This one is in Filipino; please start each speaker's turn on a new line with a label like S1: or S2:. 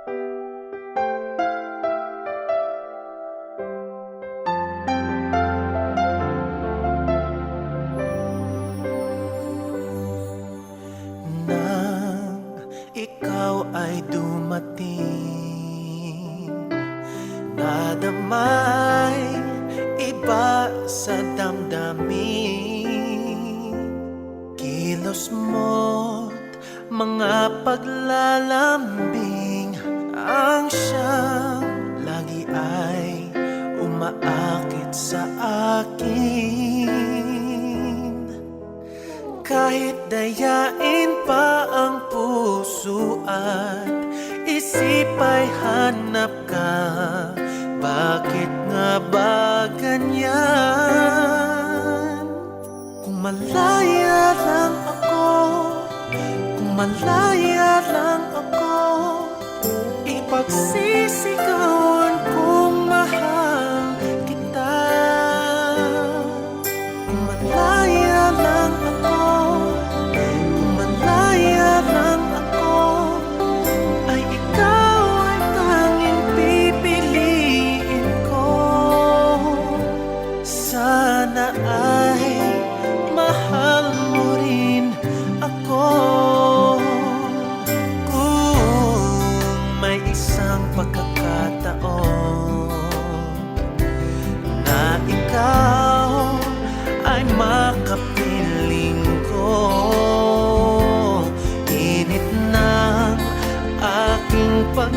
S1: Nang ikaw ay dumating, nadamay iba sa damdamin. Kilos mo't mga paglalambing ang siyang lagi ay umaakit sa akin. Kahit dayain pa ang puso at isip ay hanap ka, bakit nga ba ganyan? Kung malaya lang ako, kung malaya lang ako, ipagsisigawan kong mahal kita. Kung malaya lang ako, kung malaya lang ako, ay ikaw ang tanging pipiliin ko. Sana ay mahal mo rin ako. Kung may isang pagkakataon na ikaw ay makapiling ko, init ng aking pag